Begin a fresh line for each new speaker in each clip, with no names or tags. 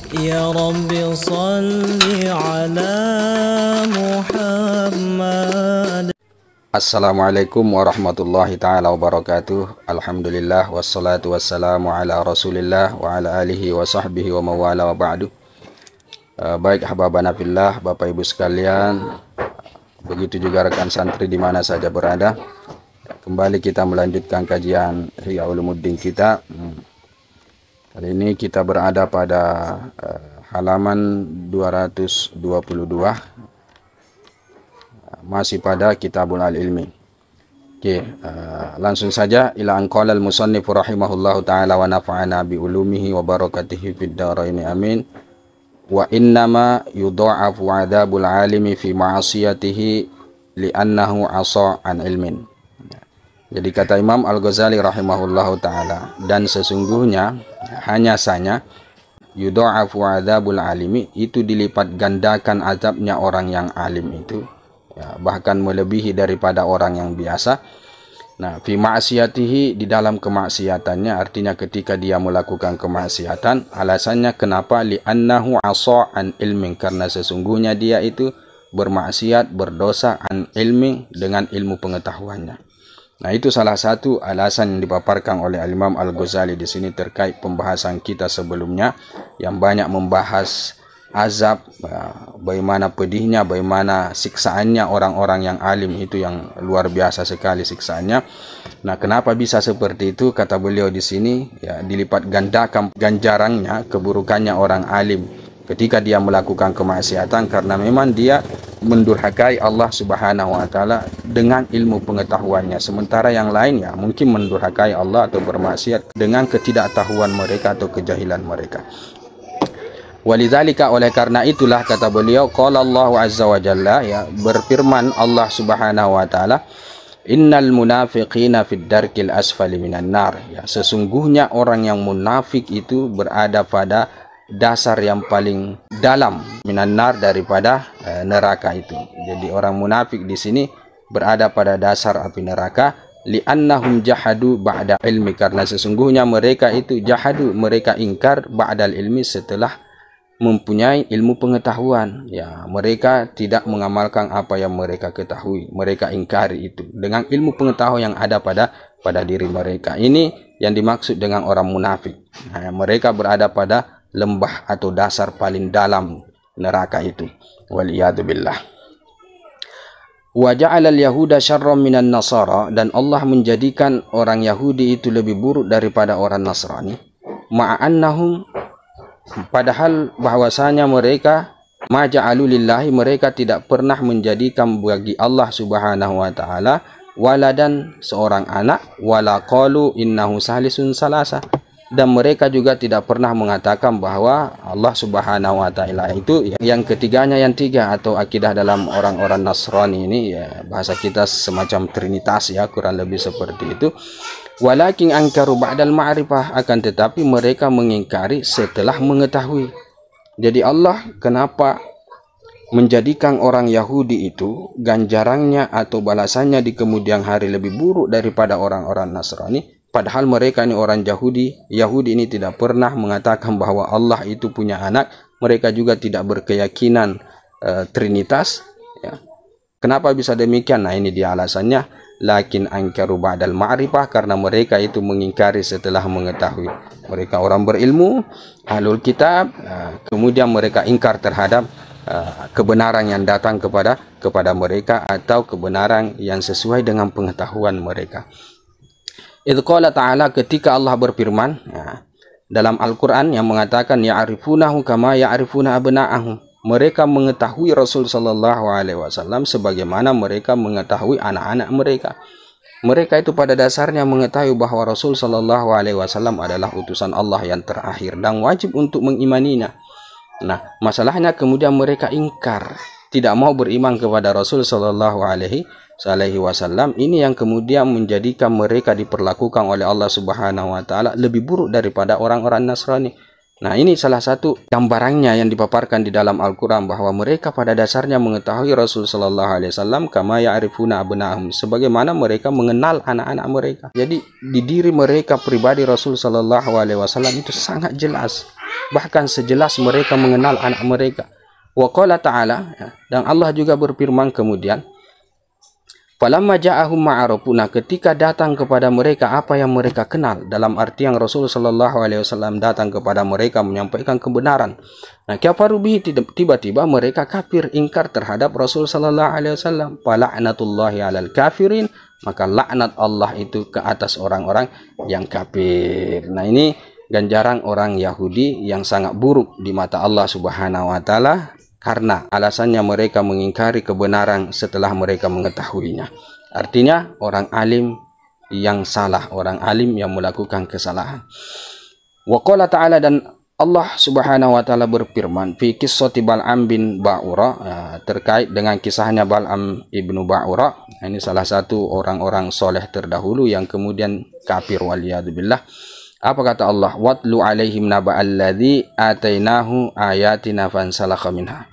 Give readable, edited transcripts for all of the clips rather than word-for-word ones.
يا رب صل على محمد.
Assalamualaikum warahmatullahi ta'ala wabarakatuh. Alhamdulillah wassalatu wassalamu ala rasulillah wa ala alihi wa sahbihi wa mawala wa ba'du. Baik ahbabana fillah, Bapak Ibu sekalian, begitu juga rekan santri di mana saja berada. Kembali kita melanjutkan kajian Ihya Ulumuddin kita. Kali ini kita berada pada halaman 222, masih pada Kitabul Al-Ilmi. Oke, langsung saja. Ila an qala al-musannif rahimahullahu ta'ala wa nafa'ana bi ulumihi wa barakatihi fid dharain amin. Wa innama yudha'afu 'adzabul 'alimi fi ma'asiyatihi li'annahu 'asa an ilmin. Jadi kata Imam Al-Ghazali rahimahullahu ta'ala, dan sesungguhnya hanya saja yudha'afu 'adzabul 'alimi, itu dilipat gandakan azabnya orang yang alim itu, ya, bahkan melebihi daripada orang yang biasa. Nah, fi ma'asiyatihi, di dalam kemaksiatannya, artinya ketika dia melakukan kemaksiatan, alasannya kenapa? Li'annahu 'asa an ilmin, karena sesungguhnya dia itu bermaksiat, berdosa an ilmi, dengan ilmu pengetahuannya. Nah, itu salah satu alasan yang dipaparkan oleh Imam Al-Ghazali di sini terkait pembahasan kita sebelumnya yang banyak membahas azab, bagaimana pedihnya, bagaimana siksaannya orang-orang yang alim itu, yang luar biasa sekali siksaannya. Nah, kenapa bisa seperti itu? Kata beliau di sini, ya, dilipat gandakan ganjarannya, keburukannya orang alim ketika dia melakukan kemaksiatan, karena memang dia mendurhakai Allah Subhanahu wa taala dengan ilmu pengetahuannya, sementara yang lain ya mungkin mendurhakai Allah atau bermaksiat dengan ketidaktahuan mereka atau kejahilan mereka. Walidzalika, oleh karena itulah kata beliau, qala Allah azza wa jalla, ya, berfirman Allah Subhanahu wa taala, innal munafiqina fid darkil asfali minan nar, ya, sesungguhnya orang yang munafik itu berada pada dasar yang paling dalam minan nar, daripada neraka itu. Jadi orang munafik di sini berada pada dasar api neraka, li'annahum jahadu ba'da ilmi, karena sesungguhnya mereka itu jahadu, mereka ingkar ba'dal ilmi, setelah mempunyai ilmu pengetahuan, ya, mereka tidak mengamalkan apa yang mereka ketahui, mereka ingkari itu dengan ilmu pengetahuan yang ada pada diri mereka. Ini yang dimaksud dengan orang munafik. Nah, mereka berada pada lembah atau dasar paling dalam neraka itu. Waliyadu billah. Wa ja'alal yahuda syarran minan nasara, dan Allah menjadikan orang Yahudi itu lebih buruk daripada orang Nasrani. Ma'annahum, padahal bahwasanya mereka maja'alu lillahi, mereka tidak pernah menjadikan bagi Allah Subhanahu wa taala waladan, seorang anak, wala qalu innahu salisun salasa, dan mereka juga tidak pernah mengatakan bahwa Allah Subhanahu wa taala itu yang ketiganya yang tiga, atau akidah dalam orang-orang Nasrani ini, ya, bahasa kita semacam trinitas, ya, kurang lebih seperti itu. Walakin angkaru ba'dal ma'rifah, akan tetapi mereka mengingkari setelah mengetahui. Jadi Allah kenapa menjadikan orang Yahudi itu ganjarannya atau balasannya di kemudian hari lebih buruk daripada orang-orang Nasrani? Padahal mereka ini orang Yahudi ini tidak pernah mengatakan bahwa Allah itu punya anak. Mereka juga tidak berkeyakinan trinitas, ya. Kenapa bisa demikian? Nah, ini dia alasannya. Lakin angkaru ba'dal ma'rifah, karena mereka itu mengingkari setelah mengetahui. Mereka orang berilmu, ahlul kitab, kemudian mereka ingkar terhadap kebenaran yang datang kepada mereka, atau kebenaran yang sesuai dengan pengetahuan mereka. Idz qala ta'ala, ketika Allah berfirman, ya, dalam Al-Quran yang mengatakan ya'rifunahu kama ya'rifuna abna'ahum, mereka mengetahui Rasul sallallahu alaihi wasallam sebagaimana mereka mengetahui anak-anak mereka. Mereka itu pada dasarnya mengetahui bahwa Rasul sallallahu alaihi wasallam adalah utusan Allah yang terakhir dan wajib untuk mengimaninya. Nah, masalahnya kemudian mereka ingkar, tidak mau beriman kepada Rasul sallallahu alaihi wasallam. Ini yang kemudian menjadikan mereka diperlakukan oleh Allah Subhanahu wa taala lebih buruk daripada orang-orang Nasrani. Nah, ini salah satu gambarannya yang dipaparkan di dalam Al-Quran, bahwa mereka pada dasarnya mengetahui Rasul sallallahu alaihi wasallam kama ya'rifuna abna'ahum, sebagaimana mereka mengenal anak-anak mereka. Jadi di diri mereka pribadi Rasul sallallahu alaihi wasallam itu sangat jelas. bahkan sejelas mereka mengenal anak mereka. Wa qala ta'ala, ya, dan Allah juga berfirman kemudian, falamma ja'ahum ma'arafuna, ketika datang kepada mereka apa yang mereka kenal, dalam arti yang Rasul sallallahu alaihi wasallam datang kepada mereka menyampaikan kebenaran. Nah, kafaru bihi, tiba-tiba mereka kafir, ingkar terhadap Rasul sallallahu alaihi wasallam. Fala'natullahi 'alal kafirin, maka laknat Allah itu ke atas orang-orang yang kafir. Nah, ini ganjaran orang Yahudi yang sangat buruk di mata Allah Subhanahu wa taala, karena alasannya mereka mengingkari kebenaran setelah mereka mengetahuinya. Artinya orang alim yang salah, orang alim yang melakukan kesalahan. Wa qala ta'ala, dan Allah Subhanahu wa taala berfirman fi qissati Bal'am bin Ba'ura, terkait dengan kisahnya Bal'am ibnu Ba'ura. Ini salah satu orang-orang soleh terdahulu yang kemudian kafir, waliyadzubillah. Apa kata Allah? Watlu alaihim naba'alladzi atainahu ayatina fansalakha minha.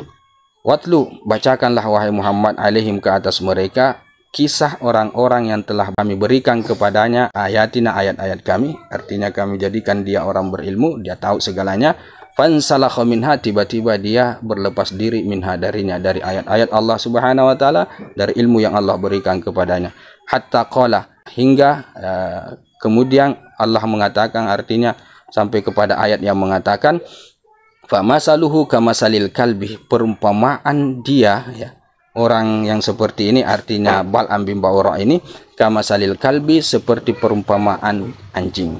Watlu, bacakanlah wahai Muhammad, alaihim, ke atas mereka, kisah orang-orang yang telah kami berikan kepadanya ayatina, ayat-ayat kami. Artinya kami jadikan dia orang berilmu, dia tahu segalanya. Fansalakha minha, tiba-tiba dia berlepas diri minha, darinya, dari ayat-ayat Allah Subhanahu wa taala, dari ilmu yang Allah berikan kepadanya. Hatta qala, hingga kemudian Allah mengatakan, artinya sampai kepada ayat yang mengatakan famasaluhu kamasalil kalbi, perumpamaan dia, ya, orang yang seperti ini, artinya Bal'am bin Ba'ura ini, kamasalil kalbi, seperti perumpamaan anjing.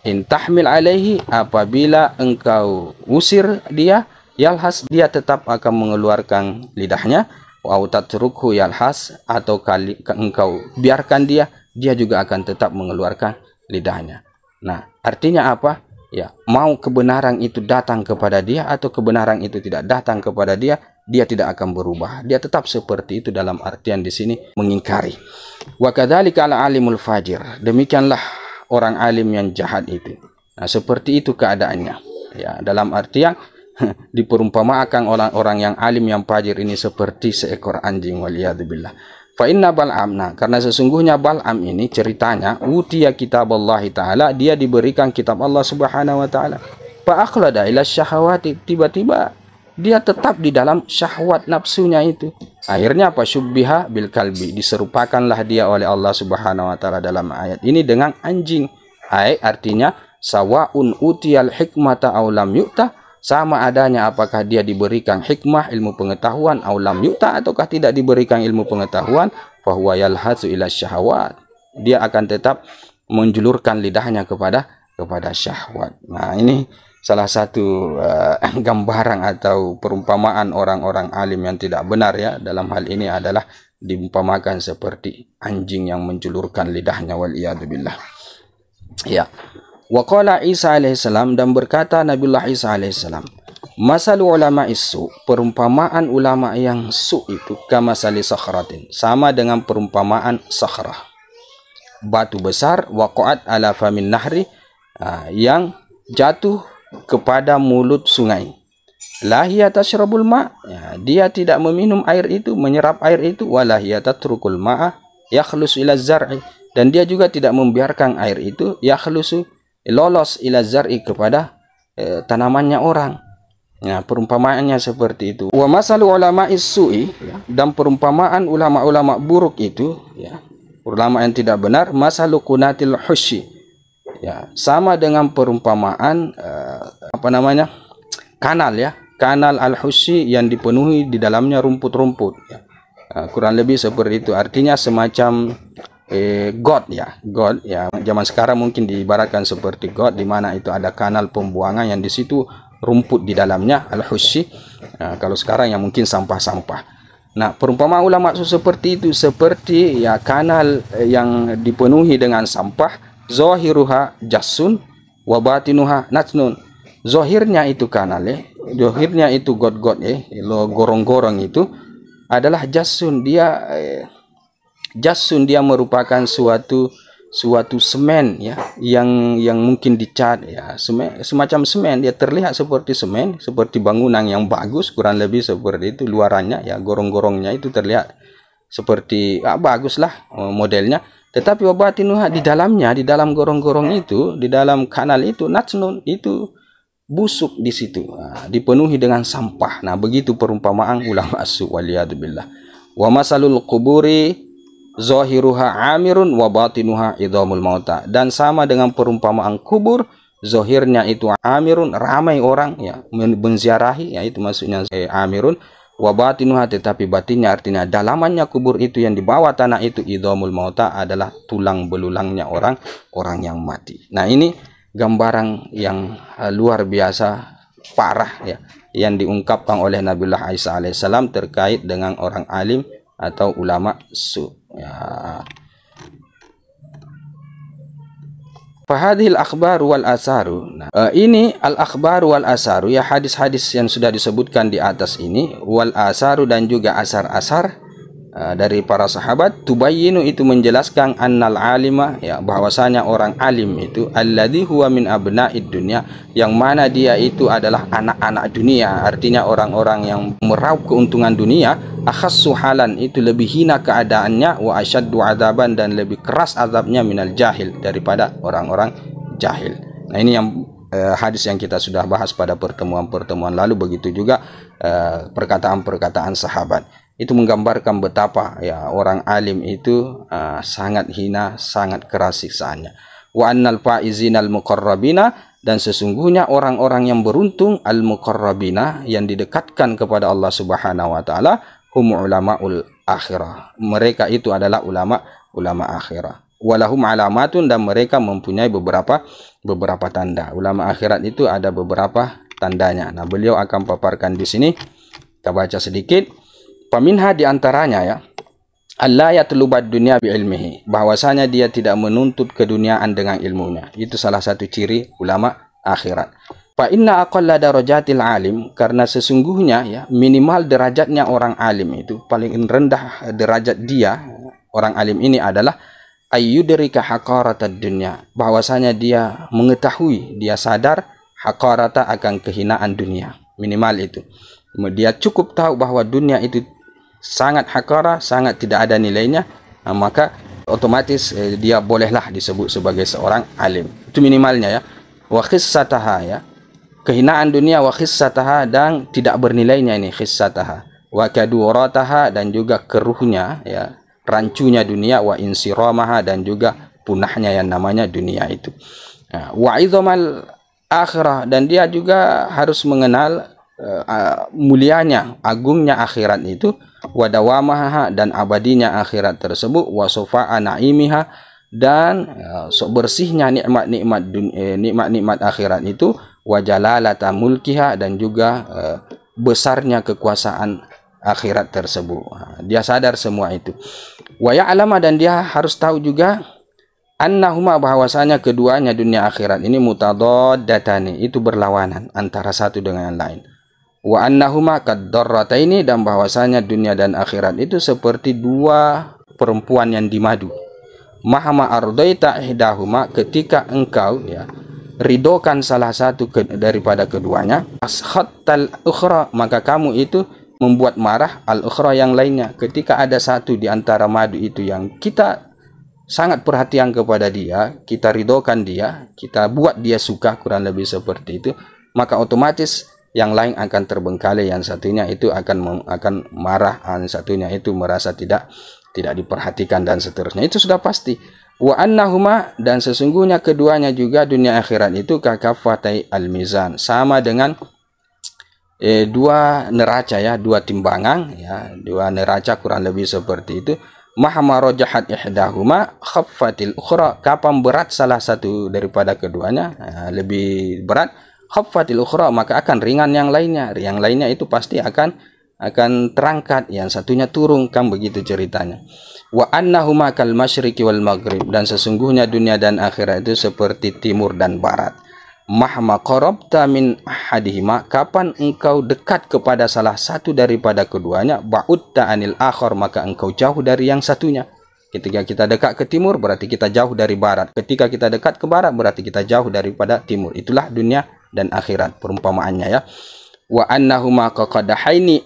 In tahmil alaihi, apabila engkau usir dia, yalhas, dia tetap akan mengeluarkan lidahnya. Wa tatrukhu yalhas, atau kali engkau biarkan dia, dia juga akan tetap mengeluarkan lidahnya. Nah, artinya apa? Ya, mau kebenaran itu datang kepada dia atau kebenaran itu tidak datang kepada dia, dia tidak akan berubah. Dia tetap seperti itu, dalam artian di sini mengingkari. Wa kadzalika al-alimul fajir, demikianlah orang alim yang jahat itu. Nah, seperti itu keadaannya. Ya, dalam artian diperumpamakan orang-orang yang alim yang fajir ini seperti seekor anjing, waliyadzubillah. Fa inna Bal'am, nah, karena sesungguhnya Bal'am ini ceritanya utiya kitab Allah taala, dia diberikan kitab Allah Subhanahu wa taala. Fa akhlada ila syahawati, tiba-tiba dia tetap di dalam syahwat nafsunya itu. Akhirnya apa? Syubbiha bil kalbi, diserupakanlah dia oleh Allah Subhanahu wa taala dalam ayat ini dengan anjing. Artinya sawaun utiyal hikmata aw lam yu'ta, sama adanya apakah dia diberikan hikmah, ilmu pengetahuan, aulam yu'ta, ataukah tidak diberikan ilmu pengetahuan, fahuwa yalhasu ila syahwat, dia akan tetap menjulurkan lidahnya kepada syahwat. Nah, ini salah satu gambaran atau perumpamaan orang-orang alim yang tidak benar, ya, dalam hal ini adalah diumpamakan seperti anjing yang menjulurkan lidahnya, wal iyadzubillah. Ya. Wa qala Isa alaihissalam, dan berkata Nabiullah Isa alaihissalam, masalu ulama isu, perumpamaan ulama yang su itu, kamasali sakhratin, sama dengan perumpamaan sakhrah, batu besar, waqa'at ala famin nahri, yang jatuh kepada mulut sungai. Lahiya tashrabul ma', dia tidak meminum air itu, menyerap air itu, walahiya tatrukul ma'a yakhlus ila zar'i, dan dia juga tidak membiarkan air itu yakhlusu, lolos ila zar'i, kepada tanamannya orang. Ya, perumpamaannya seperti itu. Wa masalu ulama'is su'i, ya, dan perumpamaan ulama-ulama buruk itu, ya, ulama yang tidak benar, masalu kunatil hushi, ya, sama dengan perumpamaan kanal, ya, kanal al-hushi yang dipenuhi di dalamnya rumput-rumput, ya. Kurang lebih seperti itu, artinya semacam got, ya, got, ya, zaman sekarang mungkin diibaratkan seperti got, di mana itu ada kanal pembuangan yang di situ rumput di dalamnya, al-hushi. Kalau sekarang ya mungkin sampah-sampah. Nah, perumpamaan ulama seperti itu, seperti, ya, kanal yang dipenuhi dengan sampah, zahiruha jassun wa batinuha natnun. Zahirnya itu kanal, zahirnya itu got-got, gorong-gorong itu adalah jassun, dia merupakan suatu semen, ya, yang mungkin dicat, ya, semacam semen, dia terlihat seperti semen, seperti bangunan yang bagus, kurang lebih seperti itu luarannya, ya, gorong-gorongnya itu terlihat seperti baguslah modelnya. Tetapi wabatinuha, di dalamnya, di dalam gorong-gorong itu, di dalam kanal itu, natnun, itu busuk di situ, dipenuhi dengan sampah. Nah, begitu perumpamaan ulama as-su waliyadzubillah. Wa masalul quburi zahiruha amirun wa batinuha idhamul mauta. Dan sama dengan perumpamaan kubur, zahirnya itu amirun, ramai orang ya menziarahi, ya itu maksudnya amirun, wa batinuha, tetapi batinnya artinya dalamannya kubur itu yang di bawah tanah itu idhamul mauta adalah tulang belulangnya orang yang mati. Nah, ini gambaran yang luar biasa parah ya yang diungkapkan oleh Nabiullah Isa alaihissalam terkait dengan orang alim atau ulama su ya. Fahadhil akhbar wal asaru. Nah, ini al akhbar wal asaru ya, hadis-hadis yang sudah disebutkan di atas ini, wal asaru dan juga asar-asar dari para sahabat, tubayyinu itu menjelaskan annal alima ya, bahwasanya orang alim itu alladzi huwa min abna'id dunya, yang mana dia itu adalah anak-anak dunia, artinya orang-orang yang meraup keuntungan dunia, akhassu halan itu lebih hina keadaannya, wa asyaddu adzaban dan lebih keras azabnya minal jahil daripada orang-orang jahil. Nah, ini yang hadis yang kita sudah bahas pada pertemuan-pertemuan lalu, begitu juga perkataan-perkataan sahabat. Itu menggambarkan betapa ya orang alim itu sangat hina, sangat keras siksaannya. Wa annal faizina al muqarrabina, dan sesungguhnya orang-orang yang beruntung al muqarrabina yang didekatkan kepada Allah Subhanahu wa taala, hum ulamaul akhirah. Mereka itu adalah ulama akhirah. Walahum alamatun, dan mereka mempunyai beberapa tanda. Ulama akhirat itu ada beberapa tandanya. Nah, beliau akan paparkan di sini. Kita baca sedikit. Paminha diantaranya ya, Allah yatlubad dunia bi ilmihi, bahwasanya dia tidak menuntut keduniaan dengan ilmunya. Itu salah satu ciri ulama akhirat. Fa inna aqalla darajatil alim, karena sesungguhnya ya minimal derajatnya orang alim itu, paling rendah derajat dia orang alim ini adalah ayyudrika haqaratad dunya, bahwasanya dia mengetahui, dia sadar haqarata akan kehinaan dunia, minimal itu. Dia cukup tahu bahwa dunia itu sangat hakara, sangat tidak ada nilainya, maka otomatis dia bolehlah disebut sebagai seorang alim. Itu minimalnya ya. Wa khissataha ya, kehinaan dunia, wa khissataha, dan tidak bernilainya ini khissataha. Wa kadurataha, dan juga keruhnya ya, rancunya dunia, wa insiramaha, dan juga punahnya yang namanya dunia itu. Wa idzamal akhirah, dan dia juga harus mengenal mulianya, agungnya akhirat itu, wadawamaha, dan abadinya akhirat tersebut, wasofa'a naimiha, dan bersihnya nikmat-nikmat akhirat itu, wajalalata mulkiha, dan juga besarnya kekuasaan akhirat tersebut. Dia sadar semua itu. Wa ya'lama, dan dia harus tahu juga annahuma, bahwasanya keduanya dunia akhirat ini mutadaddatani, itu berlawanan antara satu dengan yang lain. Wa annahuma kaddarrataini, dan bahwasanya dunia dan akhirat itu seperti dua perempuan yang dimadu. Mahama ardaita ihdahuma, ketika engkau ya ridokan salah satu daripada keduanya, askhattal ukhra, maka kamu itu membuat marah al ukhra yang lainnya. Ketika ada satu di antara madu itu yang kita sangat perhatian kepada dia, kita ridokan dia, kita buat dia suka, kurang lebih seperti itu, maka otomatis yang lain akan terbengkalai, yang satunya itu akan marah, yang satunya itu merasa tidak diperhatikan, dan seterusnya. Itu sudah pasti. Wa annahuma, dan sesungguhnya keduanya juga dunia akhirat itu kakafatai al-mizan, sama dengan dua neraca ya, dua timbangan ya, dua neraca, kurang lebih seperti itu. Mahma rajahat ihdahuma khaffatil ukhra, kapan berat salah satu daripada keduanya lebih berat, khaffatil ukhra, maka akan ringan yang lainnya. Yang lainnya itu pasti akan terangkat, yang satunya turun, kan begitu ceritanya. Wa annahuma kal masyriqi wal maghrib, dan sesungguhnya dunia dan akhirat itu seperti timur dan barat. Mahma qarabta min ahadihima, kapan engkau dekat kepada salah satu daripada keduanya, ba'udta anil akhar, maka engkau jauh dari yang satunya. Ketika kita dekat ke timur, berarti kita jauh dari barat. Ketika kita dekat ke barat, berarti kita jauh daripada timur. Itulah dunia dan akhirat perumpamaannya ya. Wa annahuma kaqadahaini,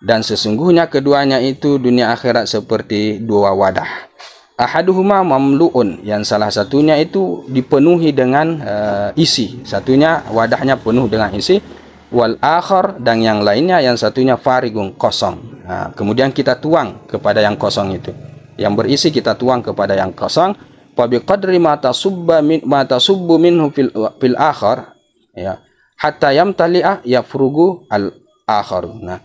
dan sesungguhnya keduanya itu dunia akhirat seperti dua wadah. ahaduhuma mamluun, yang salah satunya itu dipenuhi dengan isi, satunya wadahnya penuh dengan isi, wal akhar, dan yang lainnya yang satunya farigun, kosong. Nah, kemudian kita tuang kepada yang kosong itu, yang berisi kita tuang kepada yang kosong. Fa biqadri ma tasubbu minhu fil akhar, ya, hatta yamtali'a yafrugu al akhar. Nah,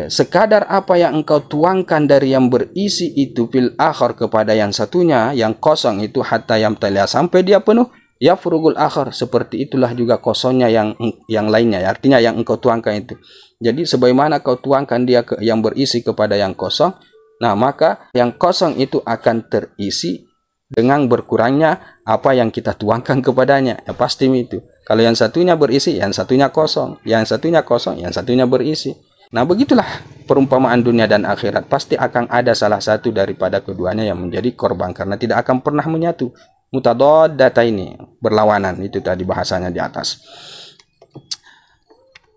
sekadar apa yang engkau tuangkan dari yang berisi itu fil akhar kepada yang satunya, yang kosong itu, hatta yamtali'a, sampai dia penuh, yafrugul akhar, seperti itulah juga kosongnya yang lainnya, artinya yang engkau tuangkan itu. Jadi sebagaimana kau tuangkan dia yang berisi kepada yang kosong, nah maka yang kosong itu akan terisi dengan berkurangnya apa yang kita tuangkan kepadanya. Ya pasti itu. Kalau yang satunya berisi, yang satunya kosong, yang satunya kosong, yang satunya berisi. Nah, begitulah perumpamaan dunia dan akhirat. Pasti akan ada salah satu daripada keduanya yang menjadi korban, karena tidak akan pernah menyatu. Mutadaddata ini berlawanan, itu tadi bahasanya di atas.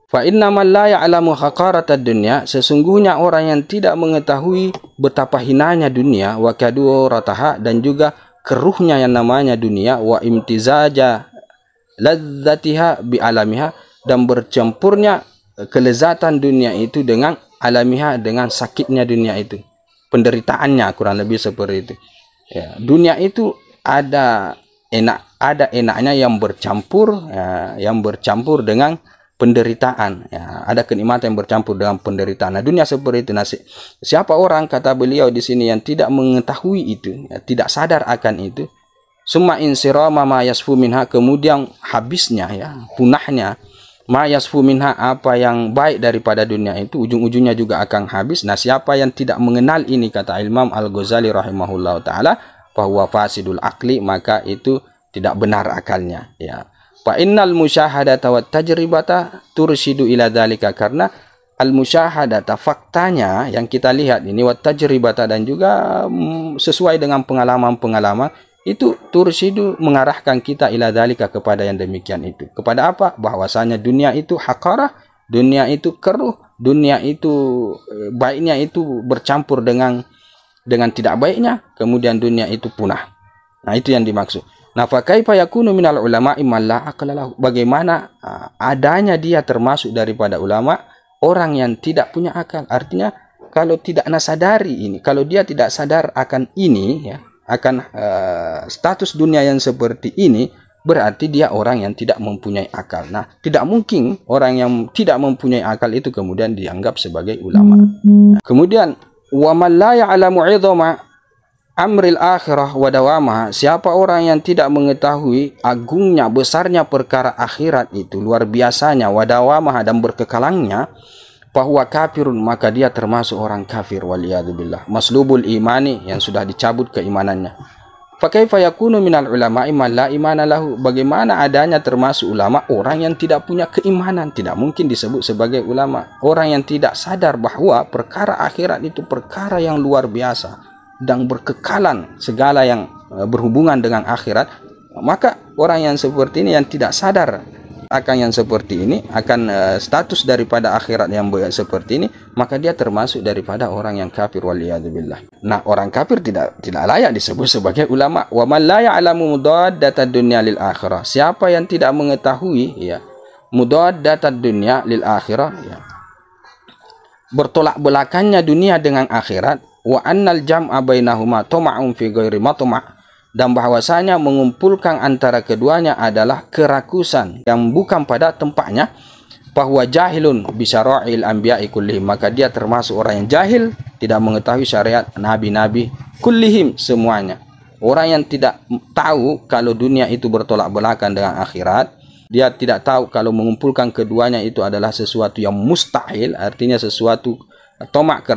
Fa innamal la ya'lamu haqaratad dunya, sesungguhnya orang yang tidak mengetahui betapa hinanya dunia, wa kadurataha, dan juga keruhnya yang namanya dunia, wa imtizaja ladzatiha bi alamiha, dan bercampurnya kelezatan dunia itu dengan alamiha, dengan sakitnya dunia itu, penderitaannya, kurang lebih seperti itu. Ya, dunia itu ada enaknya yang bercampur, ya, yang bercampur dengan penderitaan, ya, ada kenikmatan yang bercampur dengan penderitaan. Nah, dunia seperti itu. Nah, siapa orang, kata beliau di sini, yang tidak mengetahui itu, ya, tidak sadar akan itu, summa insirama ma yasfu minha, kemudian habisnya, ya, punahnya, ma yasfu minha, apa yang baik daripada dunia itu, ujung-ujungnya juga akan habis. Nah, siapa yang tidak mengenal ini, kata Imam Al-Ghazali rahimahullah ta'ala, bahwa fasidul akli, maka itu tidak benar akalnya, ya. Fa innal musyahadata wat tajribata tursyidu ila dzalika, karena al musyahadata, faktanya yang kita lihat ini, wat tajribata, dan juga sesuai dengan pengalaman-pengalaman itu, tursyidu, mengarahkan kita ila dzalika, kepada yang demikian itu. Kepada apa? Bahwasanya dunia itu haqarah, dunia itu keruh, dunia itu baiknya itu bercampur dengan tidak baiknya, kemudian dunia itu punah. Nah, itu yang dimaksud. Nah, fa kaifa yakunu minal ulama'i man la aqla lahu, bagaimana adanya dia termasuk daripada ulama orang yang tidak punya akal. Artinya kalau tidak nasadari ini, kalau dia tidak sadar akan ini, ya, akan status dunia yang seperti ini, berarti dia orang yang tidak mempunyai akal. Nah, tidak mungkin orang yang tidak mempunyai akal itu kemudian dianggap sebagai ulama. Kemudian wa man la ya'lamu 'idhama amril akhirah wa dawamaha, siapa orang yang tidak mengetahui agungnya, besarnya perkara akhirat itu, luar biasanya, wa dawamaha, dan berkekalangnya, bahwa kafirun, maka dia termasuk orang kafir, waliyadzubillah, maslubul imani, yang sudah dicabut keimanannya. Fa kaifa yakunu minal ulama'i man la imana lahu, bagaimana adanya termasuk ulama orang yang tidak punya keimanan, tidak mungkin disebut sebagai ulama. Orang yang tidak sadar bahwa perkara akhirat itu perkara yang luar biasa dan berkekalan segala yang berhubungan dengan akhirat, maka orang yang seperti ini, yang tidak sadar akan yang seperti ini, akan status daripada akhirat yang seperti ini, maka dia termasuk daripada orang yang kafir, waliyadzubillah. Nah, orang kafir tidak layak disebut sebagai ulama. Wa man la ya'lamu mudaddatad dunya lil akhirah, siapa yang tidak mengetahui, ya, mudaddatad dunya lil akhirah, ya, bertolak belakangnya dunia dengan akhirat, wa annal jam'a bainahuma tama'un fi ghairi matma', dan bahwasanya mengumpulkan antara keduanya adalah kerakusan yang bukan pada tempatnya, bahwa jahilun bi syara'il anbiya'i kullihim, maka dia termasuk orang yang jahil, tidak mengetahui syariat nabi-nabi kullihim, semuanya. Orang yang tidak tahu kalau dunia itu bertolak belakang dengan akhirat, dia tidak tahu kalau mengumpulkan keduanya itu adalah sesuatu yang mustahil, artinya sesuatu tomak,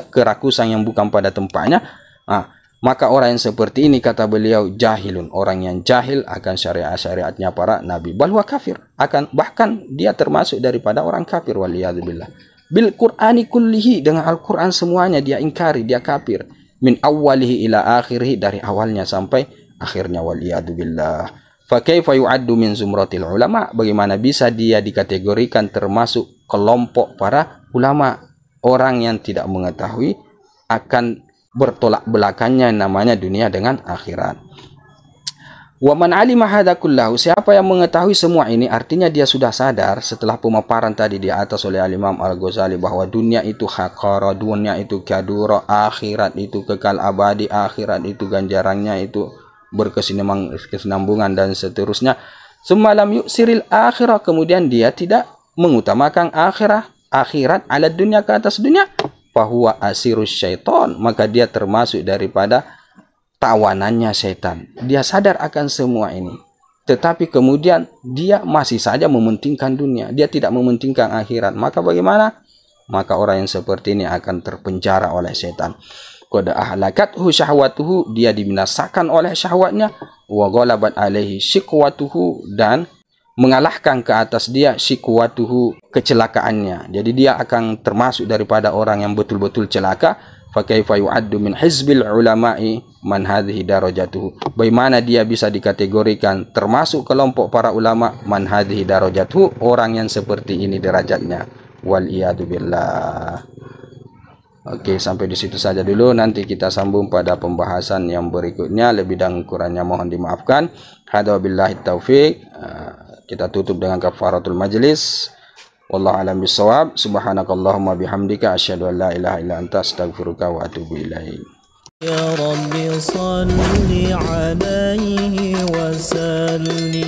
kerakusan yang bukan pada tempatnya. Nah, maka orang yang seperti ini, kata beliau, jahilun, orang yang jahil akan syariat-syariatnya para nabi, balwa kafir, bahkan dia termasuk daripada orang kafir, waliyadzubillah. Bil Qur'ani kullihi, dengan Al-Quran semuanya dia ingkari, dia kafir, min awwalihi ila akhirih, dari awalnya sampai akhirnya, waliyadzubillah. Fa kaifa yu'addu min zumratil ulama, bagaimana bisa dia dikategorikan termasuk kelompok para ulama, orang yang tidak mengetahui akan bertolak belakangnya namanya dunia dengan akhirat. Wa man alima hadza kullahu, siapa yang mengetahui semua ini, artinya dia sudah sadar setelah pemaparan tadi di atas oleh Al-Imam Al-Ghazali bahwa dunia itu haqara, dunia itu kadura, akhirat itu kekal abadi, akhirat itu ganjarannya itu berkesinambungan dan seterusnya. Semalam yuksiril akhirah, kemudian dia tidak mengutamakan akhirat ala dunia ke atas dunia, fahuwa asirus syaitan, maka dia termasuk daripada tawanannya setan. Dia sadar akan semua ini, tetapi kemudian dia masih saja mementingkan dunia, dia tidak mementingkan akhirat. Maka bagaimana? Maka orang yang seperti ini akan terpenjara oleh setan. Qad ahlakathu syahwatuhu, dia dibinasakan oleh syahwatnya, wa ghalabat alaihi shiqwatuhu, dan mengalahkan ke atas dia shiqwatuhu, kecelakaannya. Jadi dia akan termasuk daripada orang yang betul-betul celaka. Fa kaifa yu'addu min hizbil ulama'i man hadhihi darajatuhu, bagaimana dia bisa dikategorikan termasuk kelompok para ulama man hadhihi darajatuhu, orang yang seperti ini derajatnya, wal iyadu billah. Oke, sampai di situ saja dulu, nanti kita sambung pada pembahasan yang berikutnya. Lebih dan kurangnya mohon dimaafkan. Hadza billahi taufik. Kita tutup dengan kafaratul majlis. Wallahu a'lam bissawab. Subhanakallahumma bihamdika asyhadu an la ilaha illa anta astaghfiruka wa atubu ilaik.
يا رب صل عليه وسلم